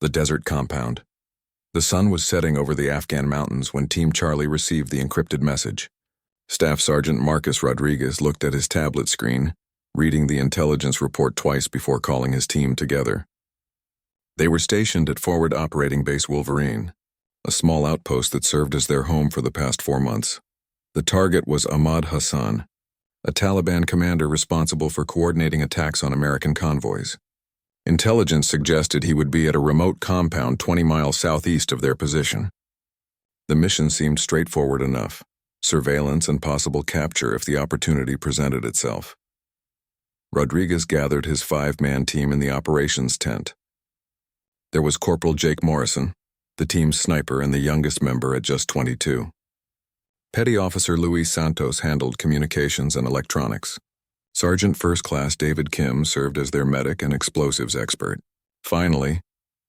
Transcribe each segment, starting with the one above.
The desert compound. The sun was setting over the Afghan mountains when Team Charlie received the encrypted message. Staff Sergeant Marcus Rodriguez looked at his tablet screen, reading the intelligence report twice before calling his team together. They were stationed at Forward Operating Base Wolverine, a small outpost that served as their home for the past 4 months. The target was Ahmad Hassan, a Taliban commander responsible for coordinating attacks on American convoys. Intelligence suggested he would be at a remote compound 20 miles southeast of their position. The mission seemed straightforward enough: surveillance and possible capture if the opportunity presented itself. Rodriguez gathered his 5-man team in the operations tent. There was Corporal Jake Morrison, the team's sniper and the youngest member at just 22. Petty Officer Luis Santos handled communications and electronics. Sergeant First Class David Kim served as their medic and explosives expert. Finally,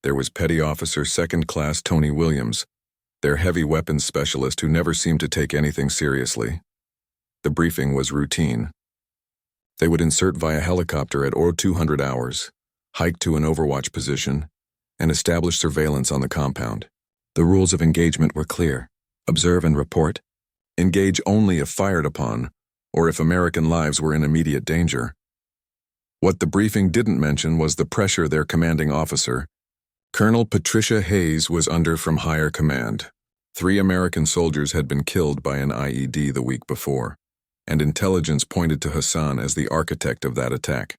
there was Petty Officer Second Class Tony Williams, their heavy weapons specialist who never seemed to take anything seriously. The briefing was routine. They would insert via helicopter at 0200 hours, hike to an overwatch position, and establish surveillance on the compound. The rules of engagement were clear: observe and report, engage only if fired upon, or if American lives were in immediate danger. What the briefing didn't mention was the pressure their commanding officer, Colonel Patricia Hayes, was under from higher command. 3 American soldiers had been killed by an IED the week before, and intelligence pointed to Hassan as the architect of that attack.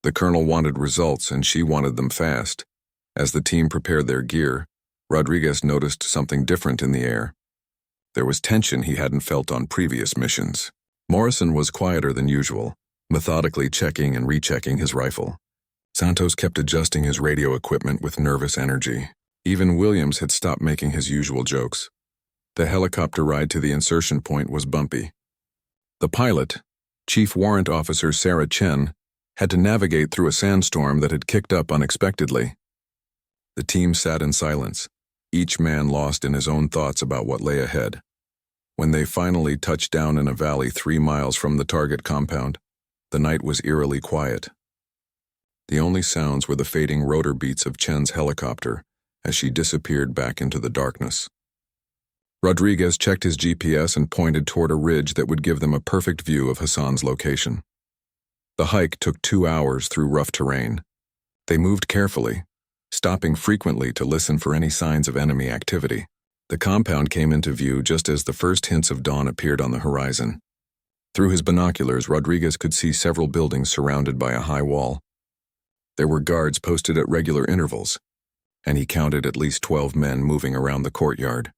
The colonel wanted results, and she wanted them fast. As the team prepared their gear, Rodriguez noticed something different in the air. There was tension he hadn't felt on previous missions. Morrison was quieter than usual, methodically checking and rechecking his rifle. Santos kept adjusting his radio equipment with nervous energy. Even Williams had stopped making his usual jokes. The helicopter ride to the insertion point was bumpy. The pilot, Chief Warrant Officer Sarah Chen, had to navigate through a sandstorm that had kicked up unexpectedly. The team sat in silence, each man lost in his own thoughts about what lay ahead. When they finally touched down in a valley 3 miles from the target compound, the night was eerily quiet. The only sounds were the fading rotor beats of Chen's helicopter as she disappeared back into the darkness. Rodriguez checked his GPS and pointed toward a ridge that would give them a perfect view of Hassan's location. The hike took 2 hours through rough terrain. They moved carefully, stopping frequently to listen for any signs of enemy activity. The compound came into view just as the first hints of dawn appeared on the horizon. Through his binoculars, Rodriguez could see several buildings surrounded by a high wall. There were guards posted at regular intervals, and he counted at least 12 men moving around the courtyard.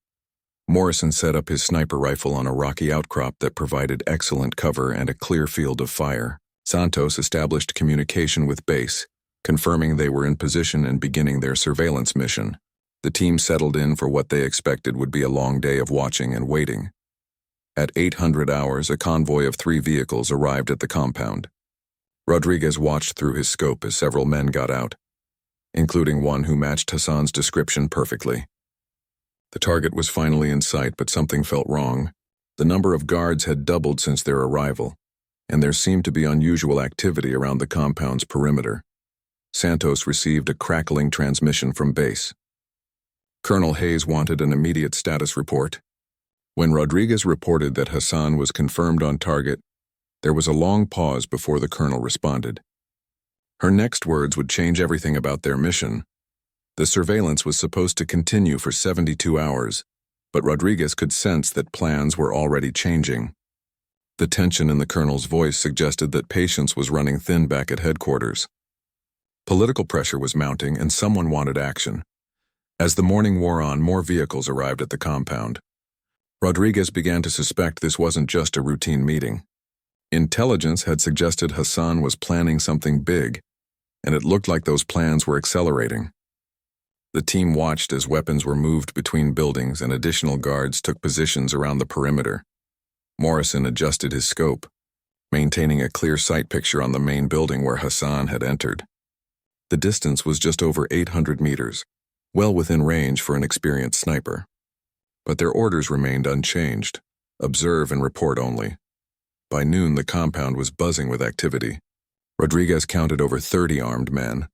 Morrison set up his sniper rifle on a rocky outcrop that provided excellent cover and a clear field of fire. Santos established communication with base, confirming they were in position and beginning their surveillance mission. The team settled in for what they expected would be a long day of watching and waiting. At 800 hours, a convoy of 3 vehicles arrived at the compound. Rodriguez watched through his scope as several men got out, including one who matched Hassan's description perfectly. The target was finally in sight, but something felt wrong. The number of guards had doubled since their arrival, and there seemed to be unusual activity around the compound's perimeter. Santos received a crackling transmission from base. Colonel Hayes wanted an immediate status report. When Rodriguez reported that Hassan was confirmed on target, there was a long pause before the colonel responded. Her next words would change everything about their mission. The surveillance was supposed to continue for 72 hours, but Rodriguez could sense that plans were already changing. The tension in the colonel's voice suggested that patience was running thin back at headquarters. Political pressure was mounting, and someone wanted action. As the morning wore on, more vehicles arrived at the compound. Rodriguez began to suspect this wasn't just a routine meeting. Intelligence had suggested Hassan was planning something big, and it looked like those plans were accelerating. The team watched as weapons were moved between buildings and additional guards took positions around the perimeter. Morrison adjusted his scope, maintaining a clear sight picture on the main building where Hassan had entered. The distance was just over 800 meters, well within range for an experienced sniper. But their orders remained unchanged: observe and report only. By noon, the compound was buzzing with activity. Rodriguez counted over 30 armed men,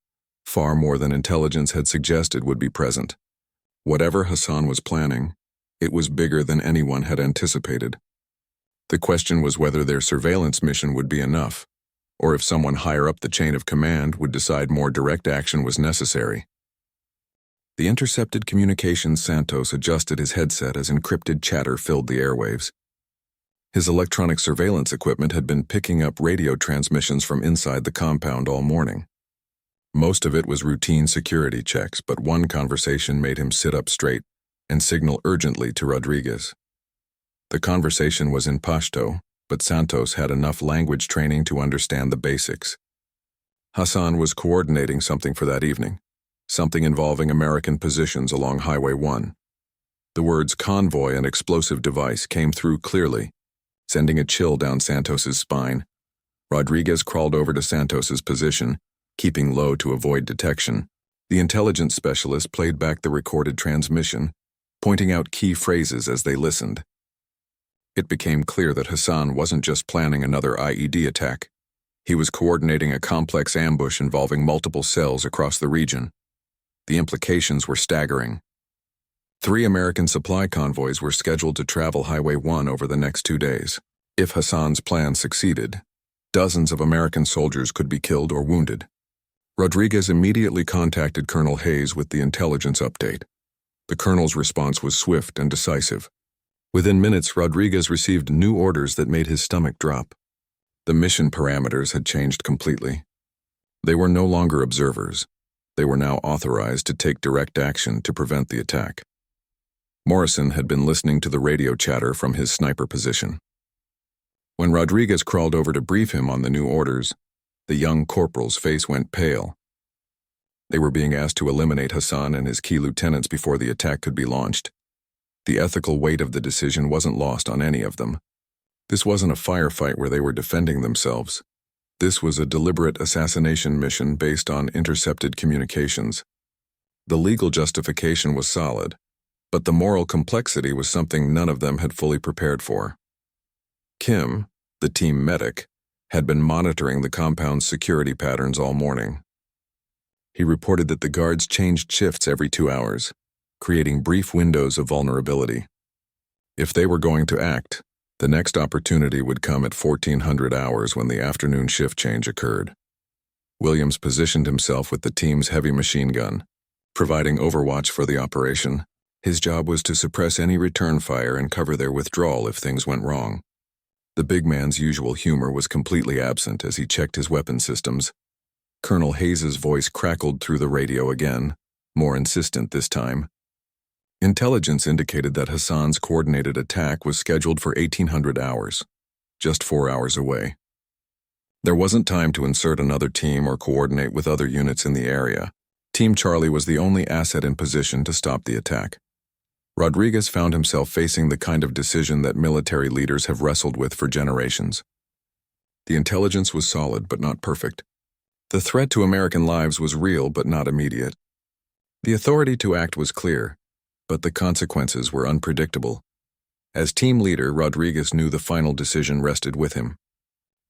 far more than intelligence had suggested would be present. Whatever Hassan was planning, it was bigger than anyone had anticipated. The question was whether their surveillance mission would be enough, or if someone higher up the chain of command would decide more direct action was necessary. The intercepted communications Santos adjusted his headset as encrypted chatter filled the airwaves. His electronic surveillance equipment had been picking up radio transmissions from inside the compound all morning. Most of it was routine security checks, but one conversation made him sit up straight and signal urgently to Rodriguez. The conversation was in Pashto, but Santos had enough language training to understand the basics. Hassan was coordinating something for that evening, something involving American positions along Highway 1. The words convoy and explosive device came through clearly, sending a chill down Santos's spine. Rodriguez crawled over to Santos's position, keeping low to avoid detection. The intelligence specialist played back the recorded transmission, pointing out key phrases as they listened. It became clear that Hassan wasn't just planning another IED attack. He was coordinating a complex ambush involving multiple cells across the region. The implications were staggering. 3 American supply convoys were scheduled to travel Highway 1 over the next 2 days. If Hassan's plan succeeded, dozens of American soldiers could be killed or wounded. Rodriguez immediately contacted Colonel Hayes with the intelligence update. The colonel's response was swift and decisive. Within minutes, Rodriguez received new orders that made his stomach drop. The mission parameters had changed completely. They were no longer observers. They were now authorized to take direct action to prevent the attack. Morrison had been listening to the radio chatter from his sniper position. When Rodriguez crawled over to brief him on the new orders, the young corporal's face went pale. They were being asked to eliminate Hassan and his key lieutenants before the attack could be launched. The ethical weight of the decision wasn't lost on any of them. This wasn't a firefight where they were defending themselves. This was a deliberate assassination mission based on intercepted communications. The legal justification was solid, but the moral complexity was something none of them had fully prepared for. Kim, the team medic, had been monitoring the compound's security patterns all morning. He reported that the guards changed shifts every 2 hours, creating brief windows of vulnerability. If they were going to act, the next opportunity would come at 1400 hours when the afternoon shift change occurred. Williams positioned himself with the team's heavy machine gun, providing overwatch for the operation. His job was to suppress any return fire and cover their withdrawal if things went wrong. The big man's usual humor was completely absent as he checked his weapon systems. Colonel Hayes's voice crackled through the radio again, more insistent this time. Intelligence indicated that Hassan's coordinated attack was scheduled for 1800 hours, just 4 hours away. There wasn't time to insert another team or coordinate with other units in the area. Team Charlie was the only asset in position to stop the attack. Rodriguez found himself facing the kind of decision that military leaders have wrestled with for generations. The intelligence was solid but not perfect. The threat to American lives was real but not immediate. The authority to act was clear, but the consequences were unpredictable. As team leader, Rodriguez knew the final decision rested with him.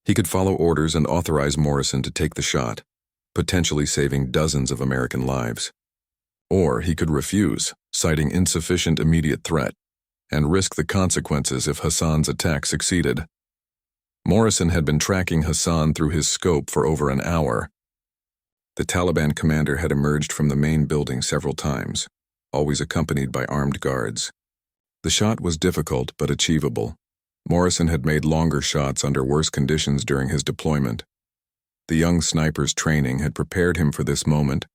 He could follow orders and authorize Morrison to take the shot, potentially saving dozens of American lives. Or he could refuse, citing insufficient immediate threat, and risk the consequences if Hassan's attack succeeded. Morrison had been tracking Hassan through his scope for over an hour. The Taliban commander had emerged from the main building several times, always accompanied by armed guards. The shot was difficult but achievable. Morrison had made longer shots under worse conditions during his deployment. The young sniper's training had prepared him for this moment,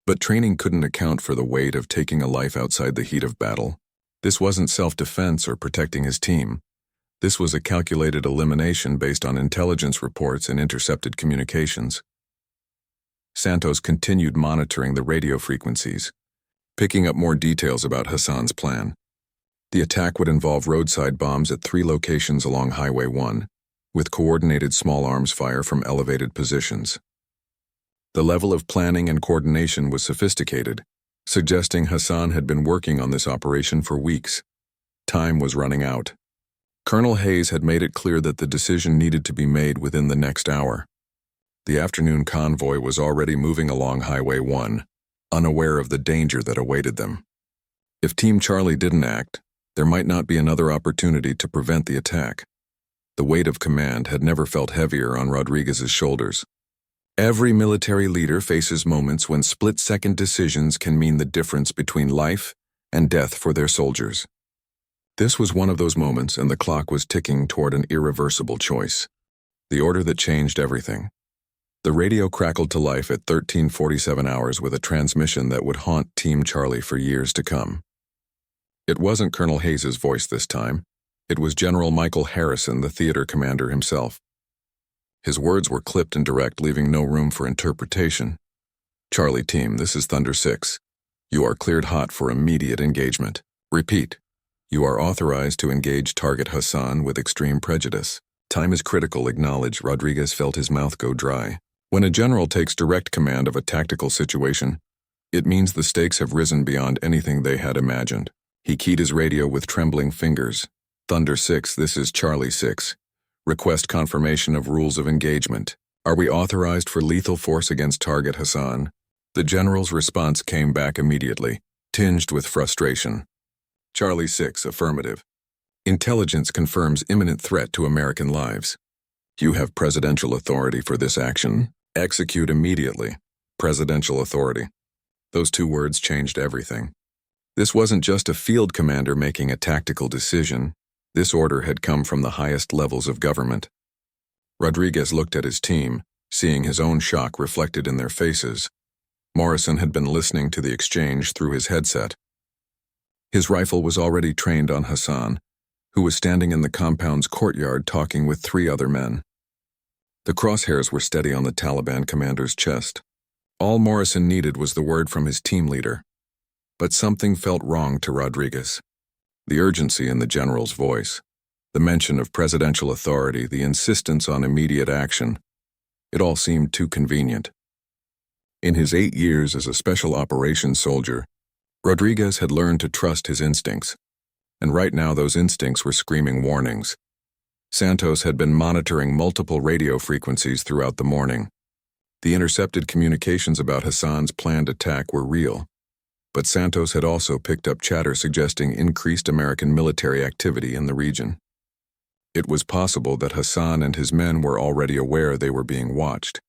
but training couldn't account for the weight of taking a life outside the heat of battle. This wasn't self-defense or protecting his team. This was a calculated elimination based on intelligence reports and intercepted communications. Santos continued monitoring the radio frequencies, picking up more details about Hassan's plan. The attack would involve roadside bombs at 3 locations along Highway 1, with coordinated small arms fire from elevated positions. The level of planning and coordination was sophisticated, suggesting Hassan had been working on this operation for weeks. Time was running out. Colonel Hayes had made it clear that the decision needed to be made within the next hour. The afternoon convoy was already moving along Highway 1, unaware of the danger that awaited them. If Team Charlie didn't act, there might not be another opportunity to prevent the attack. The weight of command had never felt heavier on Rodriguez's shoulders. Every military leader faces moments when split-second decisions can mean the difference between life and death for their soldiers. This was one of those moments, and the clock was ticking toward an irreversible choice. The order that changed everything. The radio crackled to life at 13:47 hours with a transmission that would haunt Team Charlie for years to come. It wasn't Colonel Hayes's voice this time. It was General Michael Harrison, the theater commander himself. His words were clipped and direct, leaving no room for interpretation. "Charlie team, this is Thunder 6. You are cleared hot for immediate engagement. Repeat. You are authorized to engage target Hassan with extreme prejudice. Time is critical, acknowledge." Rodriguez felt his mouth go dry. When a general takes direct command of a tactical situation, it means the stakes have risen beyond anything they had imagined. He keyed his radio with trembling fingers. "Thunder 6, this is Charlie 6. Request confirmation of rules of engagement. Are we authorized for lethal force against target Hassan?" The general's response came back immediately, tinged with frustration. "Charlie 6, affirmative. Intelligence confirms imminent threat to American lives. You have presidential authority for this action. Execute immediately. Presidential authority." Those two words changed everything. This wasn't just a field commander making a tactical decision. This order had come from the highest levels of government. Rodriguez looked at his team, seeing his own shock reflected in their faces. Morrison had been listening to the exchange through his headset. His rifle was already trained on Hassan, who was standing in the compound's courtyard talking with 3 other men. The crosshairs were steady on the Taliban commander's chest. All Morrison needed was the word from his team leader. But something felt wrong to Rodriguez. The urgency in the general's voice, the mention of presidential authority, the insistence on immediate action. It all seemed too convenient. In his 8 years as a special operations soldier, Rodriguez had learned to trust his instincts. And right now those instincts were screaming warnings. Santos had been monitoring multiple radio frequencies throughout the morning. The intercepted communications about Hassan's planned attack were real. But Santos had also picked up chatter suggesting increased American military activity in the region. It was possible that Hassan and his men were already aware they were being watched.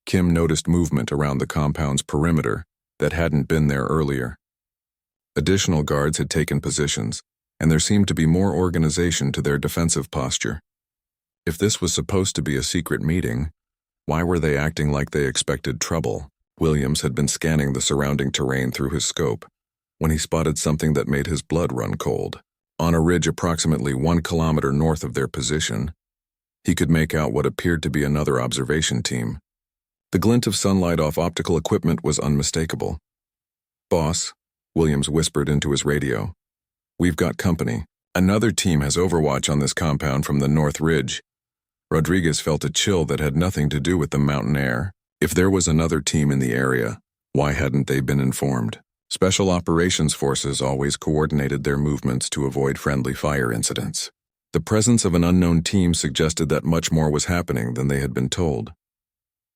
Kim noticed movement around the compound's perimeter that hadn't been there earlier. Additional guards had taken positions, and there seemed to be more organization to their defensive posture. If this was supposed to be a secret meeting, why were they acting like they expected trouble? Williams had been scanning the surrounding terrain through his scope when he spotted something that made his blood run cold. On a ridge approximately 1 kilometer north of their position, he could make out what appeared to be another observation team. The glint of sunlight off optical equipment was unmistakable. "Boss," Williams whispered into his radio. "We've got company. Another team has overwatch on this compound from the North Ridge." Rodriguez felt a chill that had nothing to do with the mountain air. If there was another team in the area, why hadn't they been informed? Special operations forces always coordinated their movements to avoid friendly fire incidents. The presence of an unknown team suggested that much more was happening than they had been told.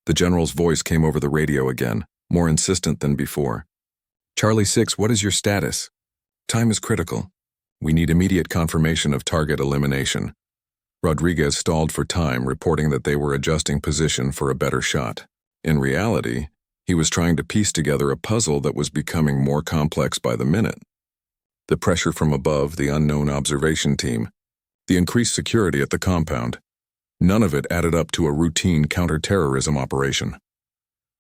The general's voice came over the radio again, more insistent than before. "Charlie 6, what is your status? Time is critical. We need immediate confirmation of target elimination." Rodriguez stalled for time, reporting that they were adjusting position for a better shot. In reality, he was trying to piece together a puzzle that was becoming more complex by the minute. The pressure from above, the unknown observation team, the increased security at the compound, none of it added up to a routine counter-terrorism operation.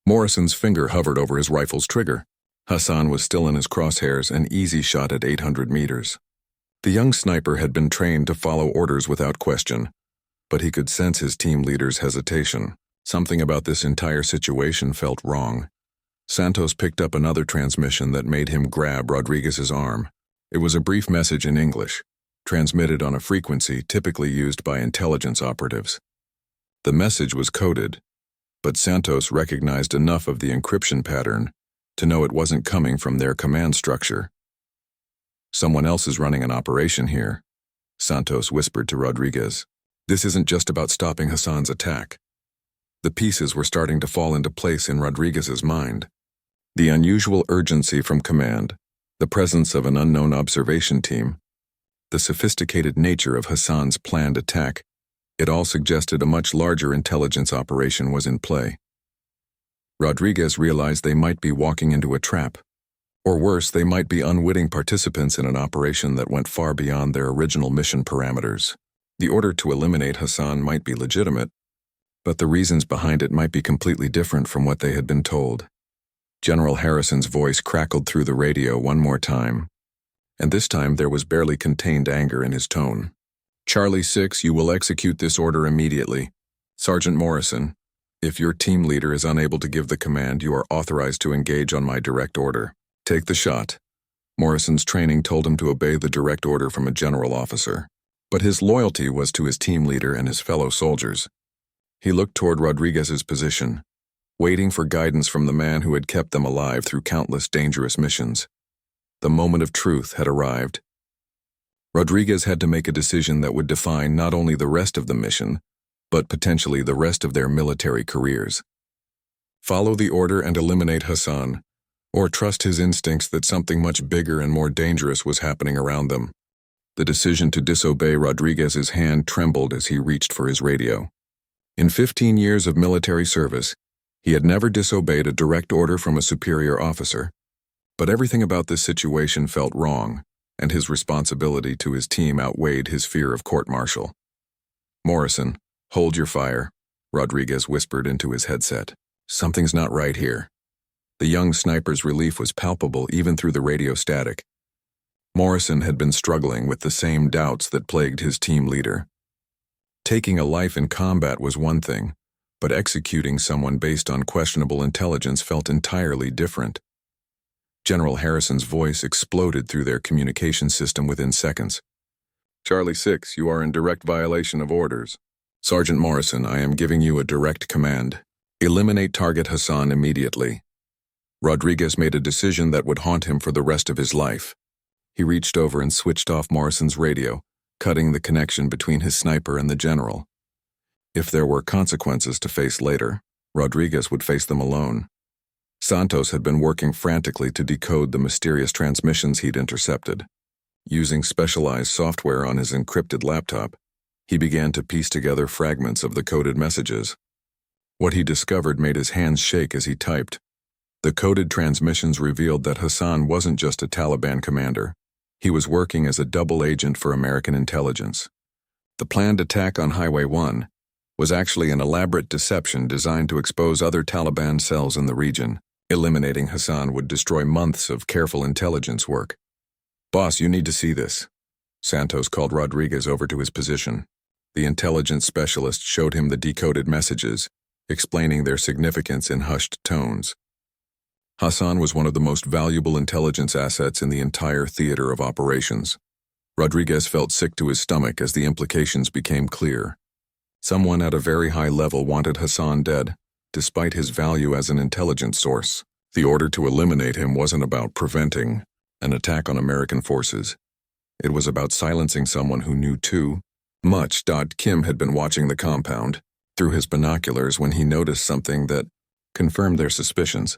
Morrison's finger hovered over his rifle's trigger. Hassan was still in his crosshairs, an easy shot at 800 meters. The young sniper had been trained to follow orders without question, but he could sense his team leader's hesitation. Something about this entire situation felt wrong. Santos picked up another transmission that made him grab Rodriguez's arm. It was a brief message in English, transmitted on a frequency typically used by intelligence operatives. The message was coded, but Santos recognized enough of the encryption pattern to know it wasn't coming from their command structure. "Someone else is running an operation here," Santos whispered to Rodriguez. "This isn't just about stopping Hassan's attack. The pieces were starting to fall into place in Rodriguez's mind. The unusual urgency from command, the presence of an unknown observation team, the sophisticated nature of Hassan's planned attack, it all suggested a much larger intelligence operation was in play. Rodriguez realized they might be walking into a trap. Or worse, they might be unwitting participants in an operation that went far beyond their original mission parameters. The order to eliminate Hassan might be legitimate, but the reasons behind it might be completely different from what they had been told. General Harrison's voice crackled through the radio one more time, and this time there was barely contained anger in his tone. Charlie 6, you will execute this order immediately. Sergeant Morrison, if your team leader is unable to give the command, you are authorized to engage on my direct order. Take the shot. Morrison's training told him to obey the direct order from a general officer, but his loyalty was to his team leader and his fellow soldiers. He looked toward Rodriguez's position, waiting for guidance from the man who had kept them alive through countless dangerous missions. The moment of truth had arrived. Rodriguez had to make a decision that would define not only the rest of the mission, but potentially the rest of their military careers. Follow the order and eliminate Hassan, or trust his instincts that something much bigger and more dangerous was happening around them. The decision to disobey Rodriguez's hand trembled as he reached for his radio. In 15 years of military service, he had never disobeyed a direct order from a superior officer, but everything about this situation felt wrong, and his responsibility to his team outweighed his fear of court-martial. Morrison, hold your fire, Rodriguez whispered into his headset. Something's not right here. The young sniper's relief was palpable even through the radio static. Morrison had been struggling with the same doubts that plagued his team leader. Taking a life in combat was one thing, but executing someone based on questionable intelligence felt entirely different. General Harrison's voice exploded through their communication system within seconds. Charlie 6, you are in direct violation of orders. Sergeant Morrison, I am giving you a direct command. Eliminate target Hassan immediately. Rodriguez made a decision that would haunt him for the rest of his life. He reached over and switched off Morrison's radio, cutting the connection between his sniper and the general. If there were consequences to face later, Rodriguez would face them alone. Santos had been working frantically to decode the mysterious transmissions he'd intercepted. Using specialized software on his encrypted laptop, he began to piece together fragments of the coded messages. What he discovered made his hands shake as he typed. The coded transmissions revealed that Hassan wasn't just a Taliban commander. He was working as a double agent for American intelligence. The planned attack on Highway 1 was actually an elaborate deception designed to expose other Taliban cells in the region. Eliminating Hassan would destroy months of careful intelligence work. Boss, you need to see this. Santos called Rodriguez over to his position. The intelligence specialist showed him the decoded messages, explaining their significance in hushed tones. Hassan was one of the most valuable intelligence assets in the entire theater of operations. Rodriguez felt sick to his stomach as the implications became clear. Someone at a very high level wanted Hassan dead, despite his value as an intelligence source. The order to eliminate him wasn't about preventing an attack on American forces. It was about silencing someone who knew too much. Kim had been watching the compound through his binoculars when he noticed something that confirmed their suspicions.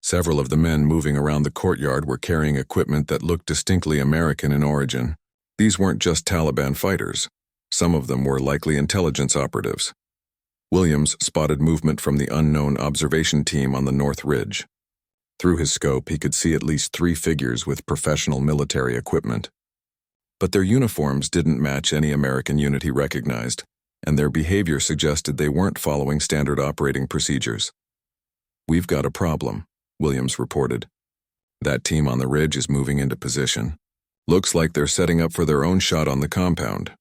Several of the men moving around the courtyard were carrying equipment that looked distinctly American in origin. These weren't just Taliban fighters. Some of them were likely intelligence operatives. Williams spotted movement from the unknown observation team on the North Ridge. Through his scope, he could see at least 3 figures with professional military equipment. But their uniforms didn't match any American unit he recognized, and their behavior suggested they weren't following standard operating procedures. We've got a problem, Williams reported. That team on the ridge is moving into position. Looks like they're setting up for their own shot on the compound.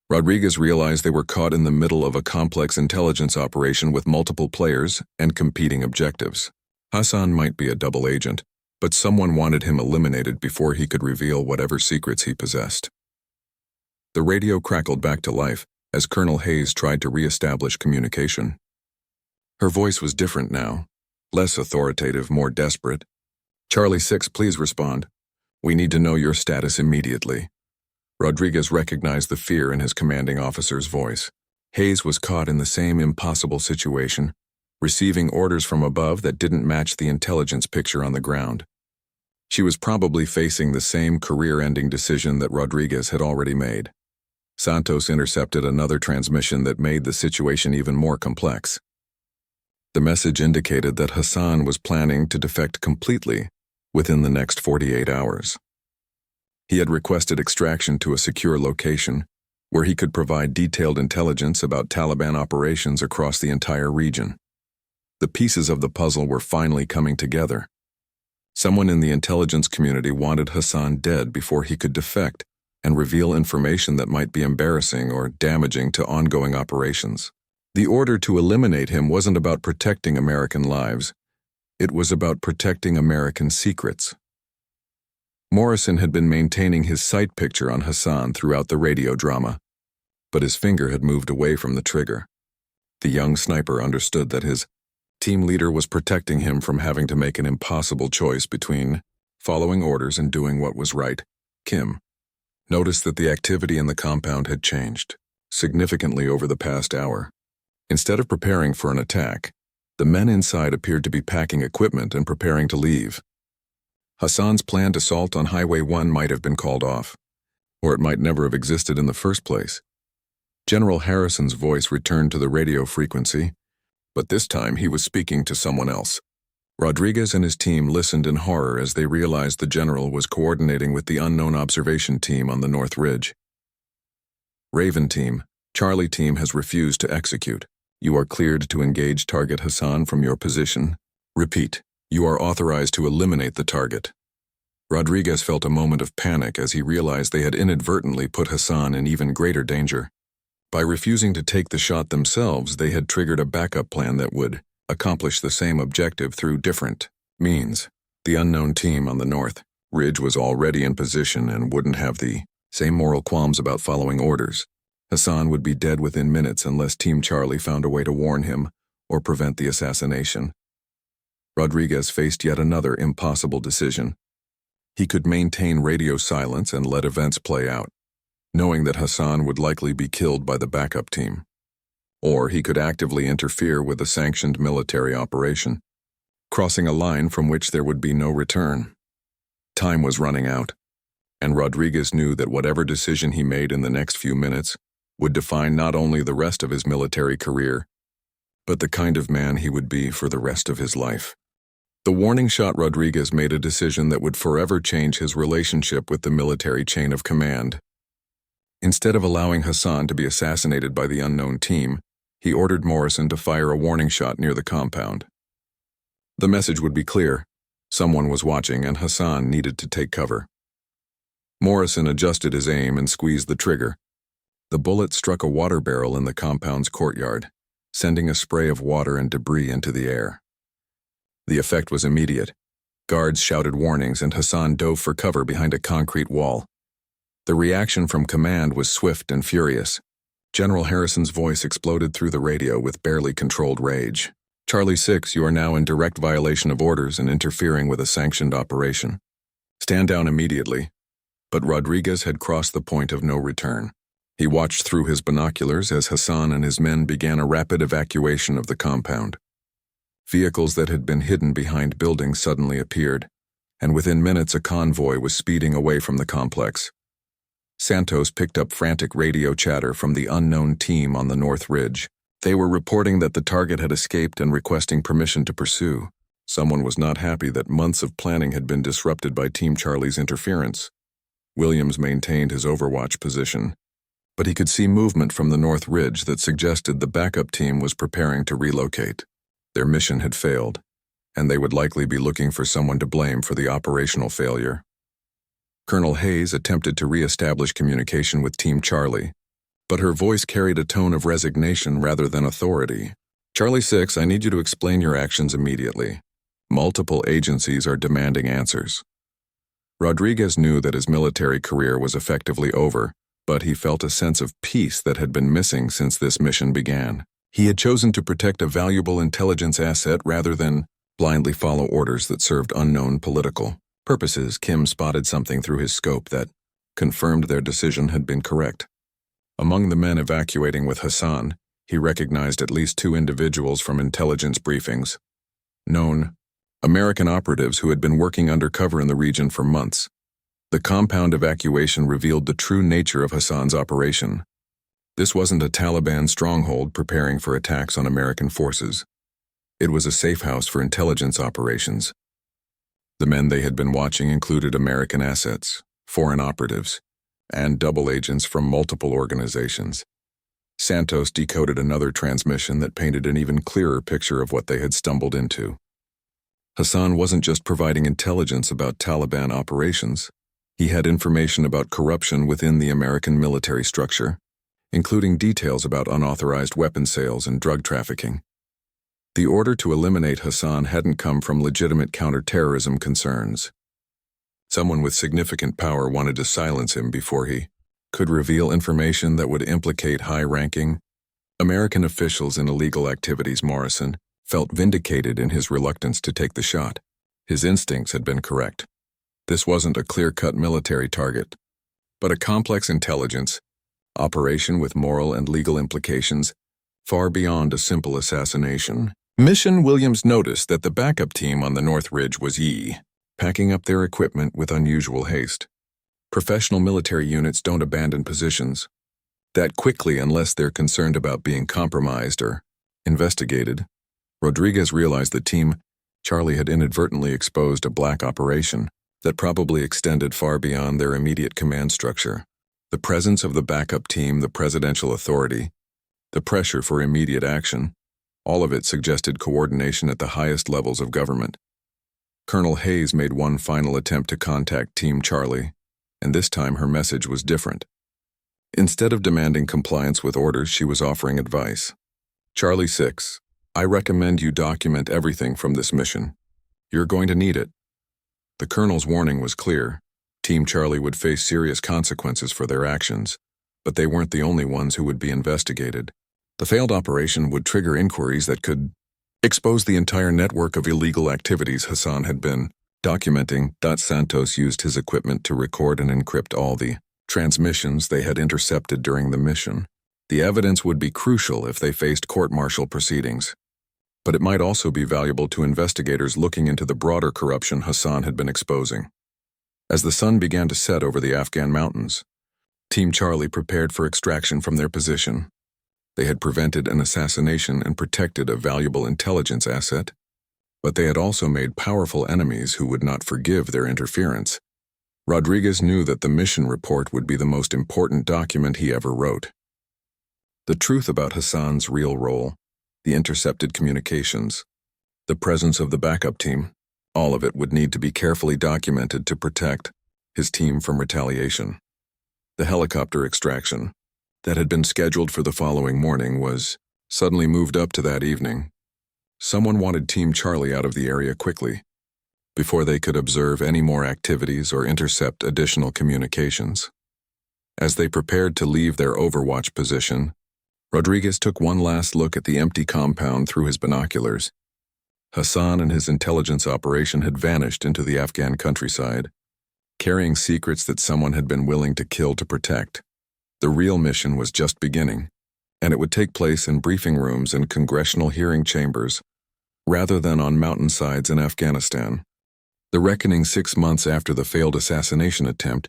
Rodriguez realized they were caught in the middle of a complex intelligence operation with multiple players and competing objectives. Hassan might be a double agent, but someone wanted him eliminated before he could reveal whatever secrets he possessed. The radio crackled back to life as Colonel Hayes tried to re-establish communication. Her voice was different now, less authoritative, more desperate. Charlie 6, please respond. We need to know your status immediately. Rodriguez recognized the fear in his commanding officer's voice. Hayes was caught in the same impossible situation, receiving orders from above that didn't match the intelligence picture on the ground. She was probably facing the same career-ending decision that Rodriguez had already made. Santos intercepted another transmission that made the situation even more complex. The message indicated that Hassan was planning to defect completely within the next 48 hours. He had requested extraction to a secure location where he could provide detailed intelligence about Taliban operations across the entire region. The pieces of the puzzle were finally coming together. Someone in the intelligence community wanted Hassan dead before he could defect and reveal information that might be embarrassing or damaging to ongoing operations. The order to eliminate him wasn't about protecting American lives. It was about protecting American secrets. Morrison had been maintaining his sight picture on Hassan throughout the radio drama, but his finger had moved away from the trigger. The young sniper understood that his team leader was protecting him from having to make an impossible choice between following orders and doing what was right. Kim noticed that the activity in the compound had changed significantly over the past hour. Instead of preparing for an attack, the men inside appeared to be packing equipment and preparing to leave. Hassan's planned assault on Highway 1 might have been called off, or it might never have existed in the first place. General Harrison's voice returned to the radio frequency, but this time he was speaking to someone else. Rodriguez and his team listened in horror as they realized the general was coordinating with the unknown observation team on the North Ridge. Raven Team, Charlie Team has refused to execute. You are cleared to engage target Hassan from your position. Repeat, you are authorized to eliminate the target. Rodriguez felt a moment of panic as he realized they had inadvertently put Hassan in even greater danger. By refusing to take the shot themselves, they had triggered a backup plan that would accomplish the same objective through different means. The unknown team on the North Ridge was already in position and wouldn't have the same moral qualms about following orders. Hassan would be dead within minutes unless Team Charlie found a way to warn him or prevent the assassination. Rodriguez faced yet another impossible decision. He could maintain radio silence and let events play out, knowing that Hassan would likely be killed by the backup team. Or he could actively interfere with a sanctioned military operation, crossing a line from which there would be no return. Time was running out, and Rodriguez knew that whatever decision he made in the next few minutes would define not only the rest of his military career, but the kind of man he would be for the rest of his life. The warning shot Rodriguez made a decision that would forever change his relationship with the military chain of command. Instead of allowing Hassan to be assassinated by the unknown team, he ordered Morrison to fire a warning shot near the compound. The message would be clear. Someone was watching and Hassan needed to take cover. Morrison adjusted his aim and squeezed the trigger. The bullet struck a water barrel in the compound's courtyard, sending a spray of water and debris into the air. The effect was immediate. Guards shouted warnings and Hassan dove for cover behind a concrete wall. The reaction from command was swift and furious. General Harrison's voice exploded through the radio with barely controlled rage. Charlie 6, you are now in direct violation of orders and interfering with a sanctioned operation. Stand down immediately. But Rodriguez had crossed the point of no return. He watched through his binoculars as Hassan and his men began a rapid evacuation of the compound. Vehicles that had been hidden behind buildings suddenly appeared, and within minutes a convoy was speeding away from the complex. Santos picked up frantic radio chatter from the unknown team on the North Ridge. They were reporting that the target had escaped and requesting permission to pursue. Someone was not happy that months of planning had been disrupted by Team Charlie's interference. Williams maintained his overwatch position, but he could see movement from the North Ridge that suggested the backup team was preparing to relocate. Their mission had failed, and they would likely be looking for someone to blame for the operational failure. Colonel Hayes attempted to re-establish communication with Team Charlie, but her voice carried a tone of resignation rather than authority. Charlie 6, I need you to explain your actions immediately. Multiple agencies are demanding answers. Rodriguez knew that his military career was effectively over, but he felt a sense of peace that had been missing since this mission began. He had chosen to protect a valuable intelligence asset rather than blindly follow orders that served unknown political purposes. Kim spotted something through his scope that confirmed their decision had been correct. Among the men evacuating with Hassan, He recognized at least 2 individuals from intelligence briefings. Known American operatives who had been working undercover in the region for months. The compound evacuation revealed the true nature of Hassan's operation. This wasn't a Taliban stronghold preparing for attacks on American forces. It was a safe house for intelligence operations. The men they had been watching included American assets, foreign operatives, and double agents from multiple organizations. Santos decoded another transmission that painted an even clearer picture of what they had stumbled into. Hassan wasn't just providing intelligence about Taliban operations. He had information about corruption within the American military structure, including details about unauthorized weapon sales and drug trafficking. The order to eliminate Hassan hadn't come from legitimate counterterrorism concerns. Someone with significant power wanted to silence him before he could reveal information that would implicate high-ranking American officials in illegal activities. Morrison felt vindicated in his reluctance to take the shot. His instincts had been correct. This wasn't a clear-cut military target, but a complex intelligence operation with moral and legal implications far beyond a simple assassination. Mission Williams noticed that the backup team on the North Ridge was packing up their equipment with unusual haste. Professional military units don't abandon positions that quickly unless they're concerned about being compromised or investigated. Rodriguez realized the team Charlie had inadvertently exposed a black operation that probably extended far beyond their immediate command structure. The presence of the backup team, the presidential authority, the pressure for immediate action, all of it suggested coordination at the highest levels of government. Colonel Hayes made one final attempt to contact Team Charlie, and this time her message was different. Instead of demanding compliance with orders, she was offering advice. Charlie 6, I recommend you document everything from this mission. You're going to need it. The colonel's warning was clear. Team Charlie would face serious consequences for their actions, but they weren't the only ones who would be investigated. The failed operation would trigger inquiries that could expose the entire network of illegal activities Hassan had been documenting. Santos used his equipment to record and encrypt all the transmissions they had intercepted during the mission. The evidence would be crucial if they faced court-martial proceedings, but it might also be valuable to investigators looking into the broader corruption Hassan had been exposing. As the sun began to set over the Afghan mountains, Team Charlie prepared for extraction from their position. They had prevented an assassination and protected a valuable intelligence asset, but they had also made powerful enemies who would not forgive their interference. Rodriguez knew that the mission report would be the most important document he ever wrote. The truth about Hassan's real role, the intercepted communications, the presence of the backup team, all of it would need to be carefully documented to protect his team from retaliation. The helicopter extraction that had been scheduled for the following morning was suddenly moved up to that evening. Someone wanted Team Charlie out of the area quickly, before they could observe any more activities or intercept additional communications. As they prepared to leave their overwatch position, Rodriguez took one last look at the empty compound through his binoculars. Hassan and his intelligence operation had vanished into the Afghan countryside, carrying secrets that someone had been willing to kill to protect. The real mission was just beginning, and it would take place in briefing rooms and congressional hearing chambers, rather than on mountainsides in Afghanistan. The reckoning 6 months after the failed assassination attempt,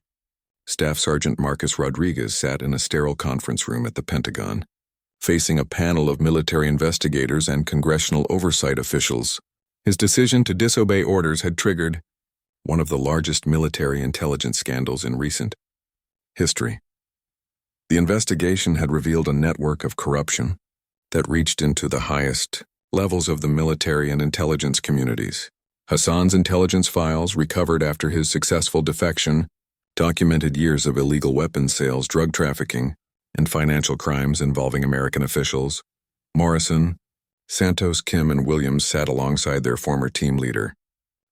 Staff Sergeant Marcus Rodriguez sat in a sterile conference room at the Pentagon, facing a panel of military investigators and congressional oversight officials. His decision to disobey orders had triggered one of the largest military intelligence scandals in recent history. The investigation had revealed a network of corruption that reached into the highest levels of the military and intelligence communities. Hassan's intelligence files, recovered after his successful defection, documented years of illegal weapons sales, drug trafficking, and financial crimes involving American officials. Morrison, Santos, Kim, and Williams sat alongside their former team leader,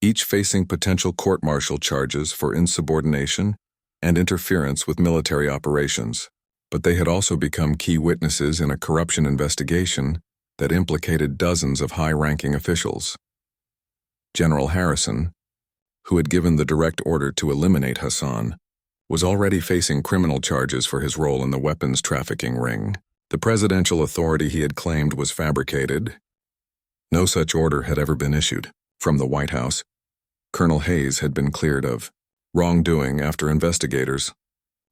each facing potential court-martial charges for insubordination and interference with military operations. But they had also become key witnesses in a corruption investigation that implicated dozens of high-ranking officials. General Harrison, who had given the direct order to eliminate Hassan, was already facing criminal charges for his role in the weapons trafficking ring. The presidential authority he had claimed was fabricated. No such order had ever been issued. From the White House, Colonel Hayes had been cleared of wrongdoing after investigators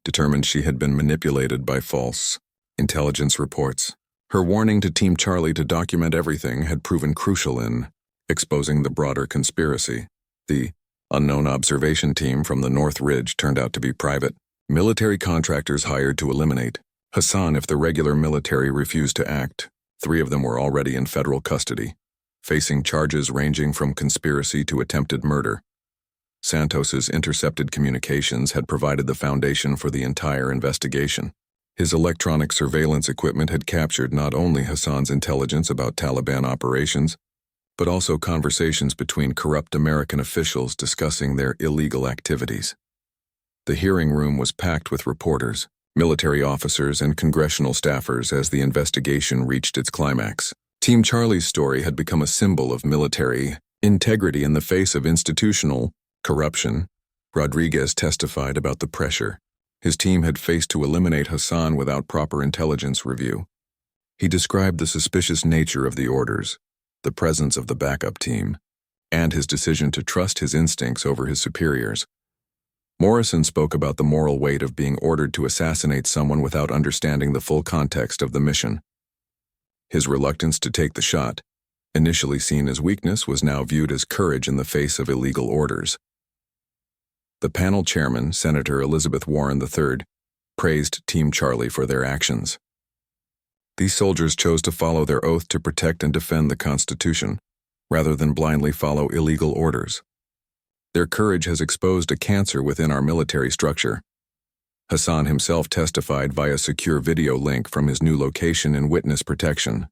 determined she had been manipulated by false intelligence reports. Her warning to Team Charlie to document everything had proven crucial in exposing the broader conspiracy. The unknown observation team from the North Ridge turned out to be private military contractors hired to eliminate Hassan if the regular military refused to act. 3 of them were already in federal custody, facing charges ranging from conspiracy to attempted murder. Santos's intercepted communications had provided the foundation for the entire investigation. His electronic surveillance equipment had captured not only Hassan's intelligence about Taliban operations, but also conversations between corrupt American officials discussing their illegal activities. The hearing room was packed with reporters, military officers, and congressional staffers as the investigation reached its climax. Team Charlie's story had become a symbol of military integrity in the face of institutional corruption. Rodriguez testified about the pressure his team had faced to eliminate Hassan without proper intelligence review. He described the suspicious nature of the orders, the presence of the backup team, and his decision to trust his instincts over his superiors. Morrison spoke about the moral weight of being ordered to assassinate someone without understanding the full context of the mission. His reluctance to take the shot, initially seen as weakness, was now viewed as courage in the face of illegal orders. The panel chairman, Senator Elizabeth Warren III, praised Team Charlie for their actions. These soldiers chose to follow their oath to protect and defend the Constitution, rather than blindly follow illegal orders. Their courage has exposed a cancer within our military structure. Hassan himself testified via secure video link from his new location in witness protection.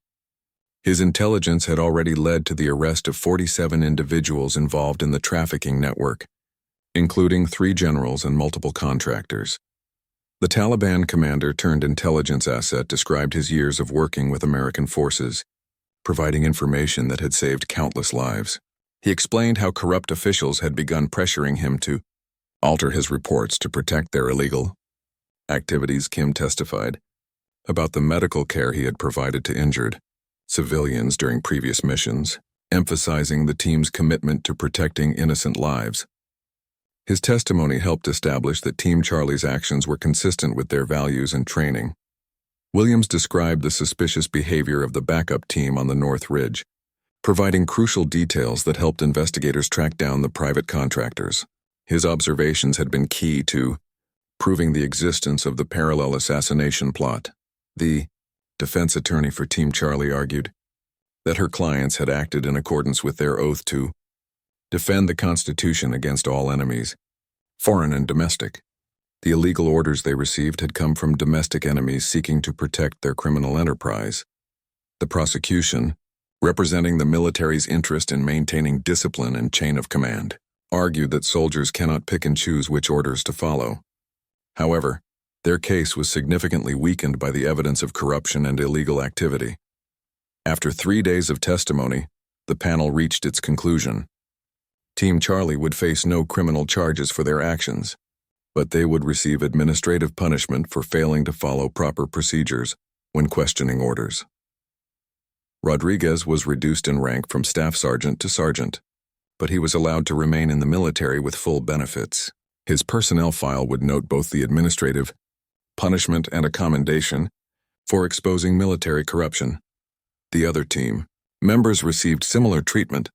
His intelligence had already led to the arrest of 47 individuals involved in the trafficking network, including 3 generals and multiple contractors. The Taliban commander turned intelligence asset described his years of working with American forces, providing information that had saved countless lives. He explained how corrupt officials had begun pressuring him to alter his reports to protect their illegal activities. Kim testified about the medical care he had provided to injured civilians during previous missions, emphasizing the team's commitment to protecting innocent lives. His testimony helped establish that Team Charlie's actions were consistent with their values and training. Williams described the suspicious behavior of the backup team on the North Ridge, providing crucial details that helped investigators track down the private contractors. His observations had been key to proving the existence of the parallel assassination plot. The defense attorney for Team Charlie argued that her clients had acted in accordance with their oath to defend the Constitution against all enemies, foreign and domestic. The illegal orders they received had come from domestic enemies seeking to protect their criminal enterprise. The prosecution, representing the military's interest in maintaining discipline and chain of command, argued that soldiers cannot pick and choose which orders to follow. However, their case was significantly weakened by the evidence of corruption and illegal activity. After 3 days of testimony, the panel reached its conclusion. Team Charlie would face no criminal charges for their actions, but they would receive administrative punishment for failing to follow proper procedures when questioning orders. Rodriguez was reduced in rank from staff sergeant to sergeant, but he was allowed to remain in the military with full benefits. His personnel file would note both the administrative punishment and a commendation for exposing military corruption. The other team members received similar treatment,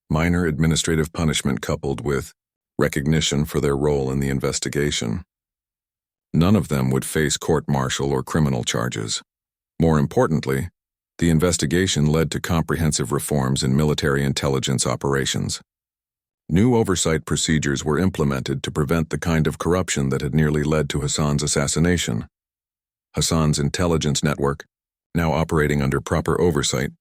minor administrative punishment coupled with recognition for their role in the investigation. None of them would face court-martial or criminal charges. More importantly, the investigation led to comprehensive reforms in military intelligence operations. New oversight procedures were implemented to prevent the kind of corruption that had nearly led to Hassan's assassination. Hassan's intelligence network, now operating under proper oversight,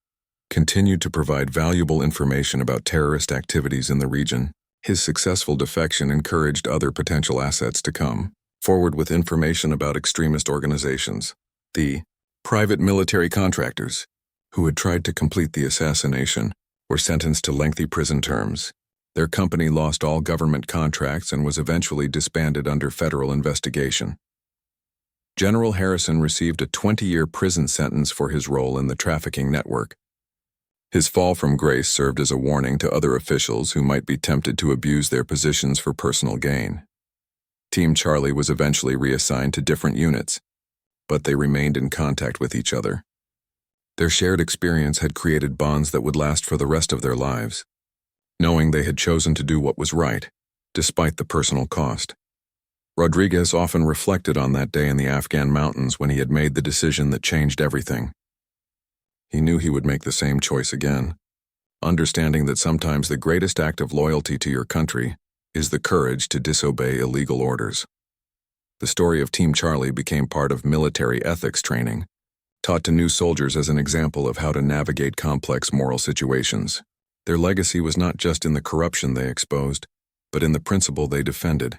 continued to provide valuable information about terrorist activities in the region. His successful defection encouraged other potential assets to come forward with information about extremist organizations. The private military contractors, who had tried to complete the assassination, were sentenced to lengthy prison terms. Their company lost all government contracts and was eventually disbanded under federal investigation. General Harrison received a 20-year prison sentence for his role in the trafficking network. His fall from grace served as a warning to other officials who might be tempted to abuse their positions for personal gain. Team Charlie was eventually reassigned to different units, but they remained in contact with each other. Their shared experience had created bonds that would last for the rest of their lives, knowing they had chosen to do what was right, despite the personal cost. Rodriguez often reflected on that day in the Afghan mountains when he had made the decision that changed everything. He knew he would make the same choice again, understanding that sometimes the greatest act of loyalty to your country is the courage to disobey illegal orders. The story of Team Charlie became part of military ethics training, taught to new soldiers as an example of how to navigate complex moral situations. Their legacy was not just in the corruption they exposed, but in the principle they defended,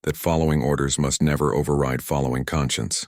that following orders must never override following conscience.